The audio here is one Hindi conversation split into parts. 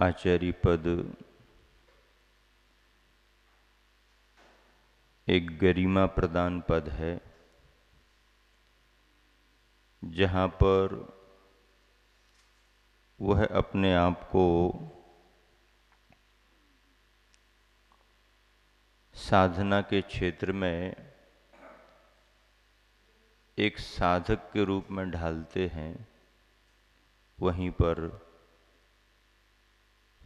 आचार्य पद एक गरिमा प्रदान पद है, जहाँ पर वह अपने आप को साधना के क्षेत्र में एक साधक के रूप में ढालते हैं। वहीं पर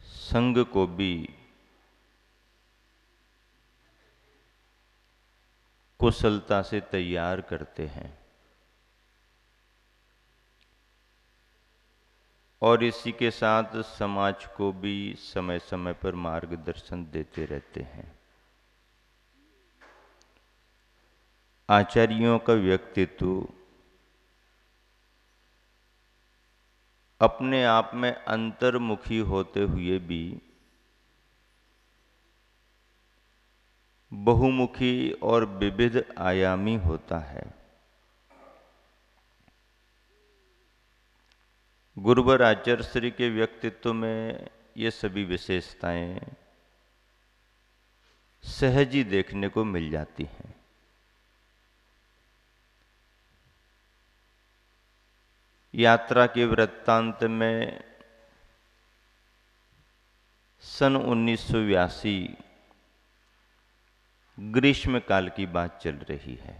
संघ को भी कुशलता से तैयार करते हैं और इसी के साथ समाज को भी समय समय पर मार्गदर्शन देते रहते हैं। आचार्यों का व्यक्तित्व अपने आप में अंतर्मुखी होते हुए भी बहुमुखी और विविध आयामी होता है। गुरुवर आचार्य श्री के व्यक्तित्व में ये सभी विशेषताएं सहज ही देखने को मिल जाती हैं। यात्रा के वृत्तांत में सन 1982 ग्रीष्म काल की बात चल रही है।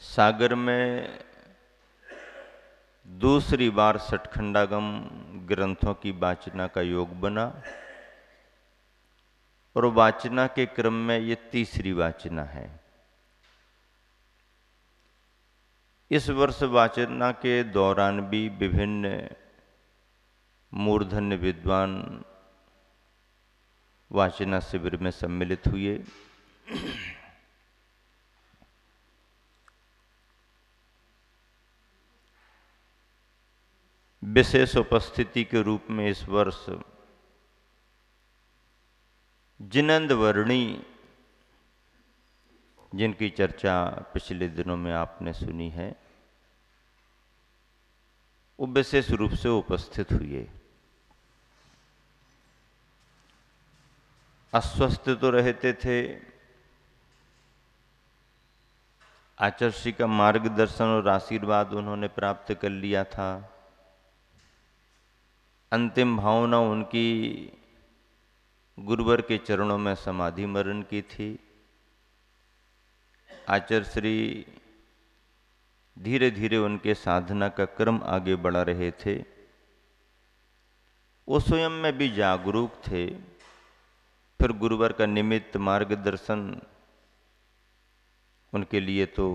सागर में दूसरी बार सठखंडागम ग्रंथों की वाचना का योग बना और वाचना के क्रम में ये तीसरी वाचना है। इस वर्ष वाचना के दौरान भी विभिन्न मूर्धन्य विद्वान वाचना शिविर में सम्मिलित हुए। विशेष उपस्थिति के रूप में इस वर्ष जिनंद वर्णी, जिनकी चर्चा पिछले दिनों में आपने सुनी है, वो विशेष रूप से उपस्थित हुए। अस्वस्थ तो रहते थे, आचार्य श्री का मार्गदर्शन और आशीर्वाद उन्होंने प्राप्त कर लिया था। अंतिम भावना उनकी गुरुवर के चरणों में समाधि मरण की थी। आचार्य श्री धीरे धीरे उनके साधना का क्रम आगे बढ़ा रहे थे। वो स्वयं में भी जागरूक थे। फिर गुरुवर का निमित्त मार्गदर्शन उनके लिए तो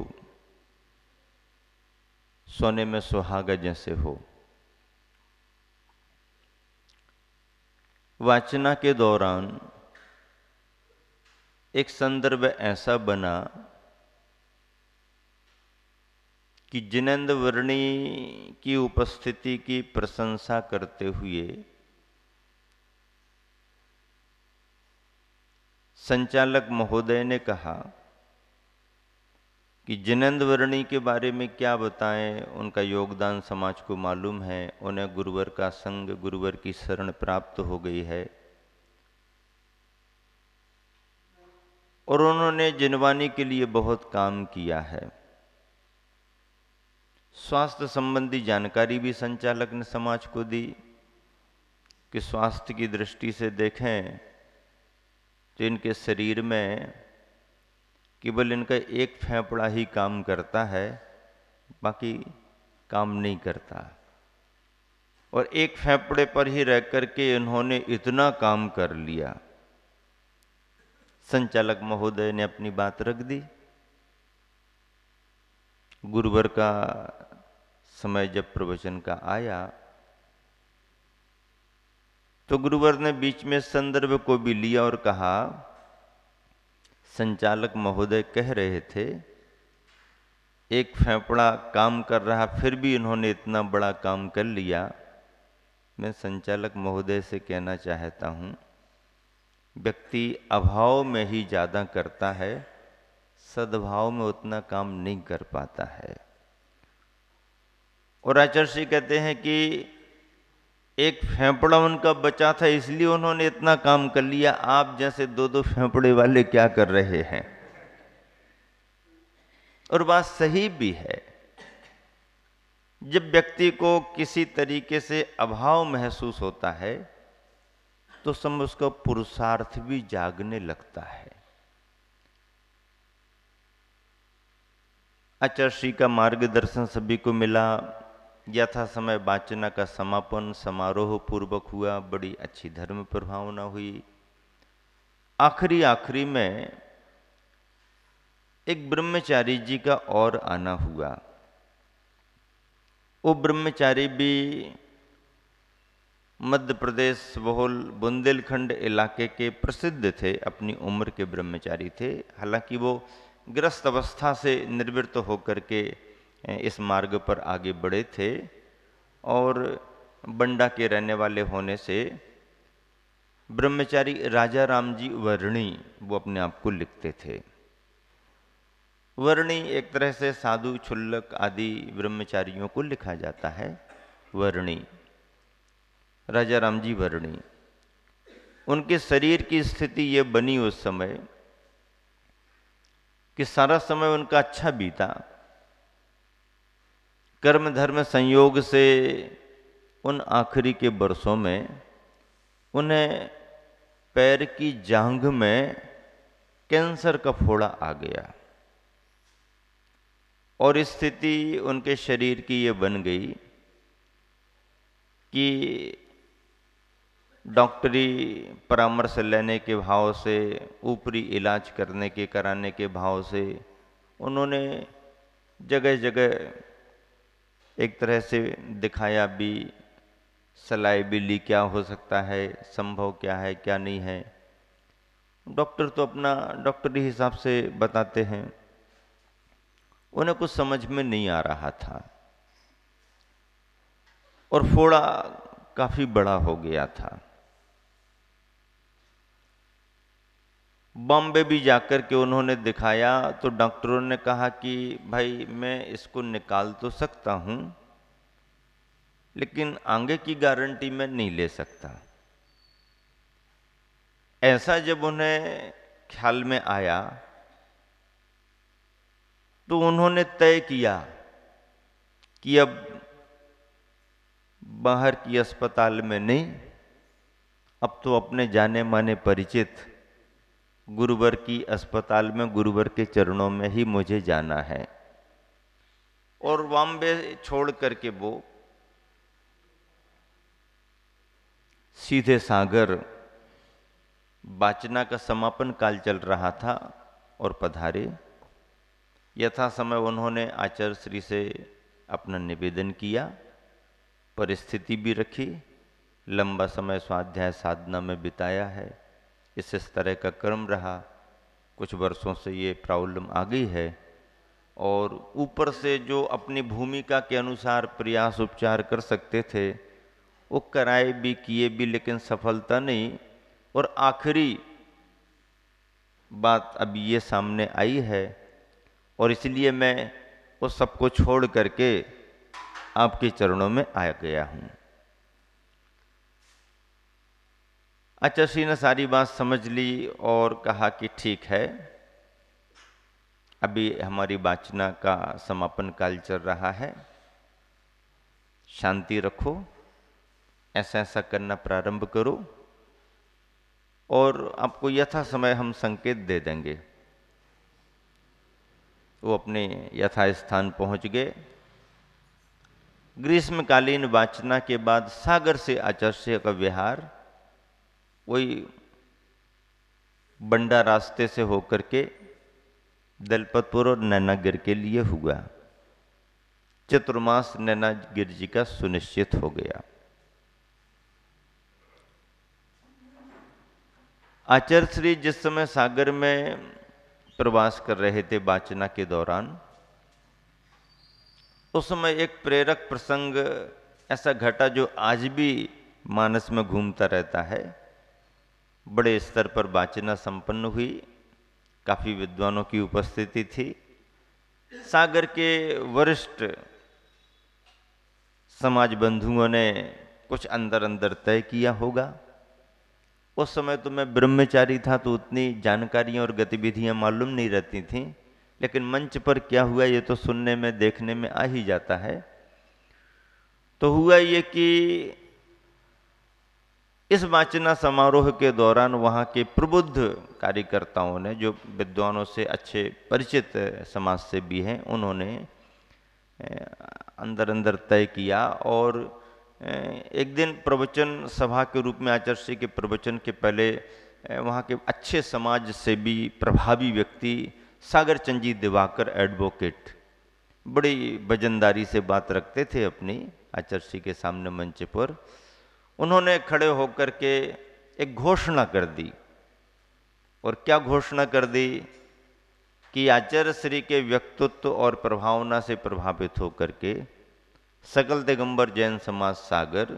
सोने में सुहागा जैसे हो। वाचना के दौरान एक संदर्भ ऐसा बना कि जिनेंद्र वर्णी की उपस्थिति की प्रशंसा करते हुए संचालक महोदय ने कहा कि जिनेंद्र वर्णी के बारे में क्या बताएं, उनका योगदान समाज को मालूम है, उन्हें गुरुवर का संग, गुरुवर की शरण प्राप्त हो गई है और उन्होंने जिनवानी के लिए बहुत काम किया है। स्वास्थ्य संबंधी जानकारी भी संचालक ने समाज को दी कि स्वास्थ्य की दृष्टि से देखें तो इनके शरीर में केवल इनका एक फेफड़ा ही काम करता है, बाकी काम नहीं करता। और एक फेफड़े पर ही रह करके इन्होंने इतना काम कर लिया। संचालक महोदय ने अपनी बात रख दी। गुरुवर का समय जब प्रवचन का आया तो गुरुवर ने बीच में संदर्भ को भी लिया और कहा, संचालक महोदय कह रहे थे एक फेफड़ा काम कर रहा, फिर भी इन्होंने इतना बड़ा काम कर लिया। मैं संचालक महोदय से कहना चाहता हूँ, व्यक्ति अभाव में ही ज़्यादा करता है, सद्भाव में उतना काम नहीं कर पाता है। और आचार्य कहते हैं कि एक फेफड़ा उनका बचा था इसलिए उन्होंने इतना काम कर लिया, आप जैसे दो दो फेफड़े वाले क्या कर रहे हैं। और बात सही भी है। जब व्यक्ति को किसी तरीके से अभाव महसूस होता है तो समय उसका पुरुषार्थ भी जागने लगता है। आचार्य का मार्गदर्शन सभी को मिला। यथा समय वाचना का समापन समारोह पूर्वक हुआ, बड़ी अच्छी धर्म प्रभावना हुई। आखिरी में एक ब्रह्मचारी जी का और आना हुआ। वो ब्रह्मचारी भी मध्य प्रदेश बहुल बुंदेलखंड इलाके के प्रसिद्ध थे, अपनी उम्र के ब्रह्मचारी थे। हालांकि वो गृहस्थ अवस्था से निवृत्त होकर के इस मार्ग पर आगे बढ़े थे और बंडा के रहने वाले होने से ब्रह्मचारी राजा राम जी वर्णी वो अपने आप को लिखते थे। वर्णी एक तरह से साधु क्षुल्लक आदि ब्रह्मचारियों को लिखा जाता है। वर्णी राजा राम जी वर्णी, उनके शरीर की स्थिति ये बनी उस समय कि सारा समय उनका अच्छा बीता। कर्म धर्म संयोग से उन आखिरी के वर्षों में उन्हें पैर की जांघ में कैंसर का फोड़ा आ गया और स्थिति उनके शरीर की ये बन गई कि डॉक्टरी परामर्श लेने के भाव से, ऊपरी इलाज करने के कराने के भाव से उन्होंने जगह जगह एक तरह से दिखाया भी, सलाह भी ली, क्या हो सकता है, संभव क्या है क्या नहीं है। डॉक्टर तो अपना डॉक्टरी हिसाब से बताते हैं। उन्हें कुछ समझ में नहीं आ रहा था और फोड़ा काफी बड़ा हो गया था। बॉम्बे भी जाकर के उन्होंने दिखाया तो डॉक्टरों ने कहा कि भाई मैं इसको निकाल तो सकता हूं लेकिन आगे की गारंटी मैं नहीं ले सकता। ऐसा जब उन्हें ख्याल में आया तो उन्होंने तय किया कि अब बाहर की अस्पताल में नहीं, अब तो अपने जाने माने परिचित गुरुवर की अस्पताल में, गुरुवर के चरणों में ही मुझे जाना है। और बॉम्बे छोड़ करके वो सीधे सागर, वाचना का समापन काल चल रहा था, और पधारे। यथा समय उन्होंने आचार्य श्री से अपना निवेदन किया, परिस्थिति भी रखी, लंबा समय स्वाध्याय साधना में बिताया है, इस तरह का क्रम रहा, कुछ वर्षों से ये प्रॉब्लम आ गई है और ऊपर से जो अपनी भूमिका के अनुसार प्रयास उपचार कर सकते थे वो कराए भी, किए भी, लेकिन सफलता नहीं। और आखिरी बात अब ये सामने आई है और इसलिए मैं उस सबको छोड़ करके आपके चरणों में आ गया हूं। आचार्य ने सारी बात समझ ली और कहा कि ठीक है, अभी हमारी वाचना का समापन काल चल रहा है, शांति रखो, ऐसा ऐसा करना प्रारंभ करो और आपको यथा समय हम संकेत दे देंगे। वो अपने यथा स्थान पहुंच गए। ग्रीष्मकालीन वाचना के बाद सागर से आचार्य का विहार वही बंडा रास्ते से होकर के दलपतपुर और नैनागिर के लिए हुआ। चतुर्मास नैनागिर जी का सुनिश्चित हो गया। आचार्य श्री जिस समय सागर में प्रवास कर रहे थे वाचना के दौरान, उस समय एक प्रेरक प्रसंग ऐसा घटा जो आज भी मानस में घूमता रहता है। बड़े स्तर पर वाचना संपन्न हुई, काफी विद्वानों की उपस्थिति थी। सागर के वरिष्ठ समाज बंधुओं ने कुछ अंदर अंदर तय किया होगा। उस समय तो मैं ब्रह्मचारी था, तो उतनी जानकारियां और गतिविधियां मालूम नहीं रहती थीं, लेकिन मंच पर क्या हुआ ये तो सुनने में देखने में आ ही जाता है। तो हुआ ये कि इस वाचना समारोह के दौरान वहाँ के प्रबुद्ध कार्यकर्ताओं ने, जो विद्वानों से अच्छे परिचित समाज से भी हैं, उन्होंने अंदर अंदर तय किया और एक दिन प्रवचन सभा के रूप में आचार्य श्री के प्रवचन के पहले वहाँ के अच्छे समाज से भी प्रभावी व्यक्ति सागर चंद जी दिवाकर एडवोकेट बड़ी वजनदारी से बात रखते थे अपनी आचार्य श्री के सामने मंच पर। उन्होंने खड़े होकर के एक घोषणा कर दी। और क्या घोषणा कर दी कि आचार्य श्री के व्यक्तित्व और प्रभावना से प्रभावित होकर के सकल दिगंबर जैन समाज सागर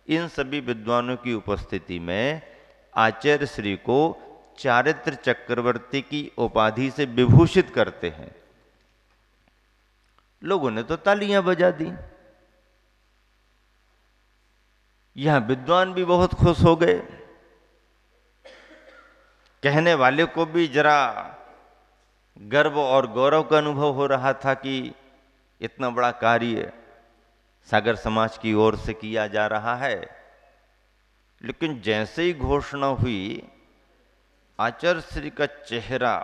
इन सभी विद्वानों की उपस्थिति में आचार्य श्री को चारित्र चक्रवर्ती की उपाधि से विभूषित करते हैं। लोगों ने तो तालियां बजा दी। यहां विद्वान भी बहुत खुश हो गए। कहने वाले को भी जरा गर्व और गौरव का अनुभव हो रहा था कि इतना बड़ा कार्य सागर समाज की ओर से किया जा रहा है। लेकिन जैसे ही घोषणा हुई, आचार्य श्री का चेहरा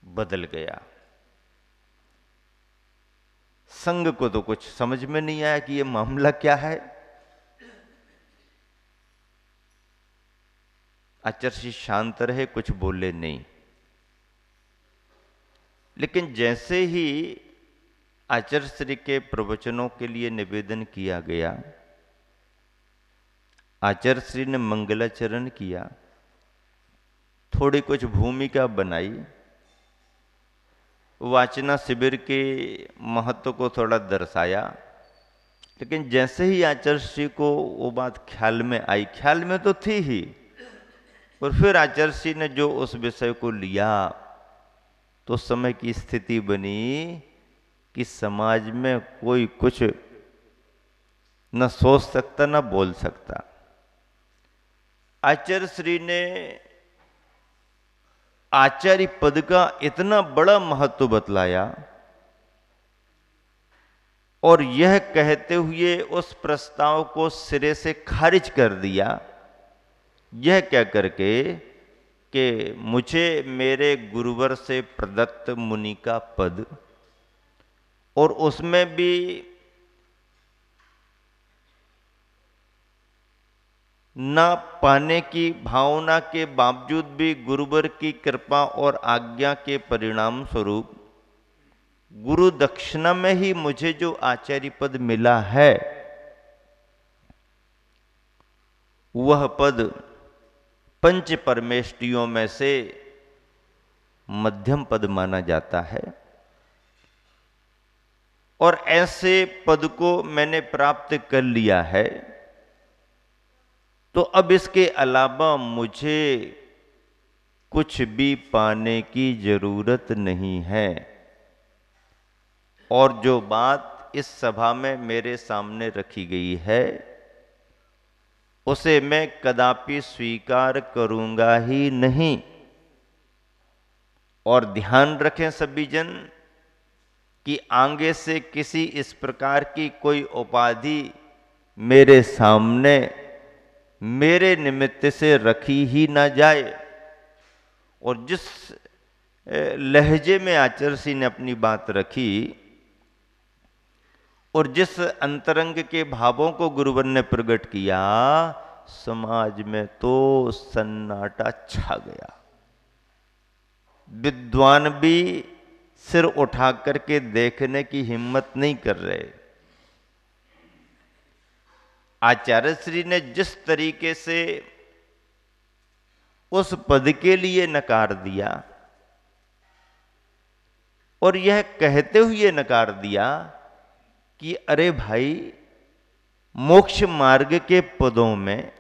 बदल गया। संघ को तो कुछ समझ में नहीं आया कि ये मामला क्या है। आचार्य श्री शांत रहे, कुछ बोले नहीं। लेकिन जैसे ही आचार्य श्री के प्रवचनों के लिए निवेदन किया गया, आचार्य श्री ने मंगलाचरण किया, थोड़ी कुछ भूमिका बनाई, वाचना शिविर के महत्व को थोड़ा दर्शाया। लेकिन जैसे ही आचार्य श्री को वो बात ख्याल में आई, ख्याल में तो थी ही, और फिर आचार्य श्री ने जो उस विषय को लिया, तो समय की स्थिति बनी कि समाज में कोई कुछ न सोच सकता न बोल सकता। आचार्य श्री ने आचार्य पद का इतना बड़ा महत्व बतलाया और यह कहते हुए उस प्रस्ताव को सिरे से खारिज कर दिया, यह कह करके कि मुझे मेरे गुरुवर से प्रदत्त मुनि का पद और उसमें भी न पाने की भावना के बावजूद भी गुरुवर की कृपा और आज्ञा के परिणाम स्वरूप गुरु दक्षिणा में ही मुझे जो आचार्य पद मिला है, वह पद पंच परमेष्टियों में से मध्यम पद माना जाता है। और ऐसे पद को मैंने प्राप्त कर लिया है, तो अब इसके अलावा मुझे कुछ भी पाने की जरूरत नहीं है। और जो बात इस सभा में मेरे सामने रखी गई है, उसे मैं कदापि स्वीकार करूंगा ही नहीं। और ध्यान रखें सभी जन कि आगे से किसी इस प्रकार की कोई उपाधि मेरे सामने मेरे निमित्त से रखी ही ना जाए। और जिस लहजे में आचार्य श्री ने अपनी बात रखी और जिस अंतरंग के भावों को गुरुवर ने प्रकट किया, समाज में तो सन्नाटा छा गया। विद्वान भी सिर उठा करके देखने की हिम्मत नहीं कर रहे। आचार्य श्री ने जिस तरीके से उस पद के लिए नकार दिया और यह कहते हुए नकार दिया कि अरे भाई, मोक्ष मार्ग के पदों में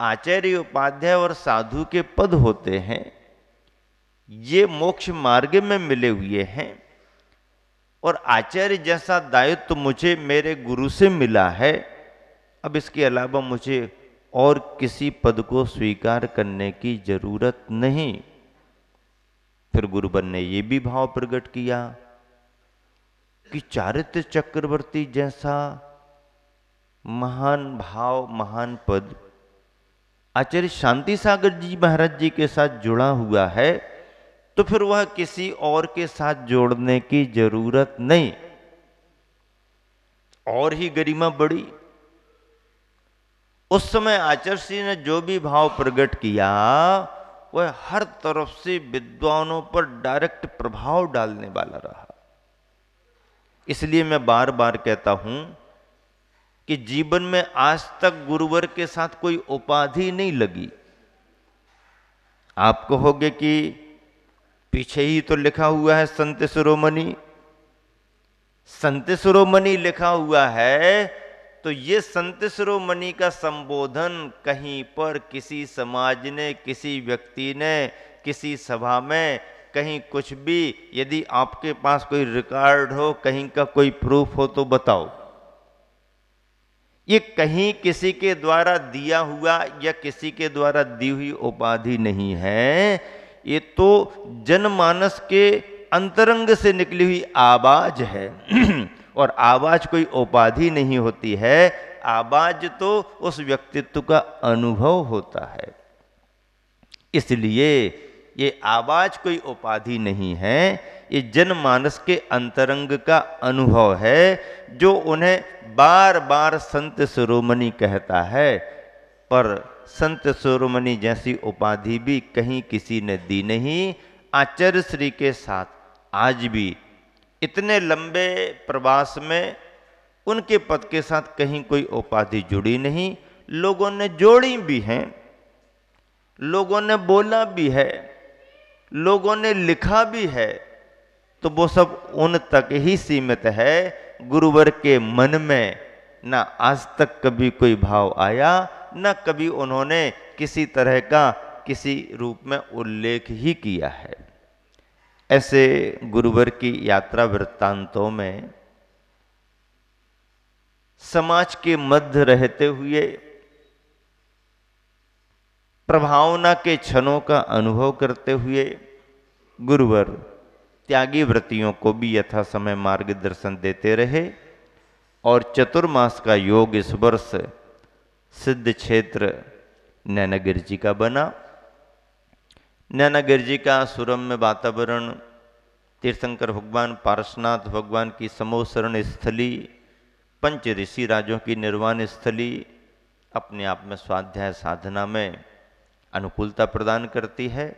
आचार्य उपाध्याय और साधु के पद होते हैं, ये मोक्ष मार्ग में मिले हुए हैं, और आचार्य जैसा दायित्व मुझे मेरे गुरु से मिला है, अब इसके अलावा मुझे और किसी पद को स्वीकार करने की जरूरत नहीं। फिर गुरुवर ने ये भी भाव प्रकट किया कि चारित्र चक्रवर्ती जैसा महान भाव, महान पद आचार्य शांति सागर जी महाराज जी के साथ जुड़ा हुआ है, तो फिर वह किसी और के साथ जोड़ने की जरूरत नहीं। और ही गरिमा बढ़ी। उस समय आचार्य श्री ने जो भी भाव प्रकट किया वह हर तरफ से विद्वानों पर डायरेक्ट प्रभाव डालने वाला रहा। इसलिए मैं बार बार कहता हूं कि जीवन में आज तक गुरुवर के साथ कोई उपाधि नहीं लगी। आप कहोगे कि पीछे ही तो लिखा हुआ है संत शिरोमणि, संत शिरोमणि लिखा हुआ है, तो ये संत शिरोमणि का संबोधन कहीं पर किसी समाज ने, किसी व्यक्ति ने, किसी सभा में, कहीं कुछ भी, यदि आपके पास कोई रिकॉर्ड हो, कहीं का कोई प्रूफ हो तो बताओ। ये कहीं किसी के द्वारा दिया हुआ या किसी के द्वारा दी हुई उपाधि नहीं है, ये तो जनमानस के अंतरंग से निकली हुई आवाज है। और आवाज कोई उपाधि नहीं होती है, आवाज तो उस व्यक्तित्व का अनुभव होता है। इसलिए ये आवाज कोई उपाधि नहीं है, ये जनमानस के अंतरंग का अनुभव है, जो उन्हें बार बार संत शिरोमणि कहता है। पर संत शिरोमणि जैसी उपाधि भी कहीं किसी ने दी नहीं। आचार्य श्री के साथ आज भी इतने लंबे प्रवास में उनके पद के साथ कहीं कोई उपाधि जुड़ी नहीं। लोगों ने जोड़ी भी हैं, लोगों ने बोला भी है, लोगों ने लिखा भी है, तो वो सब उन तक ही सीमित है। गुरुवर के मन में ना आज तक कभी कोई भाव आया, न कभी उन्होंने किसी तरह का किसी रूप में उल्लेख ही किया है। ऐसे गुरुवर की यात्रा वृत्तांतों में समाज के मध्य रहते हुए प्रभावना के क्षणों का अनुभव करते हुए गुरुवर त्यागी व्रतियों को भी यथा समय मार्गदर्शन देते रहे। और चतुर्मास का योग इस वर्ष सिद्ध क्षेत्र नैनागिर जी का बना। नैनागिर जी का सुरम्य वातावरण, तीर्थंकर भगवान, पार्श्वनाथ भगवान की समोसरण स्थली, पंच ऋषि राजों की निर्वाण स्थली अपने आप में स्वाध्याय साधना में अनुकूलता प्रदान करती है।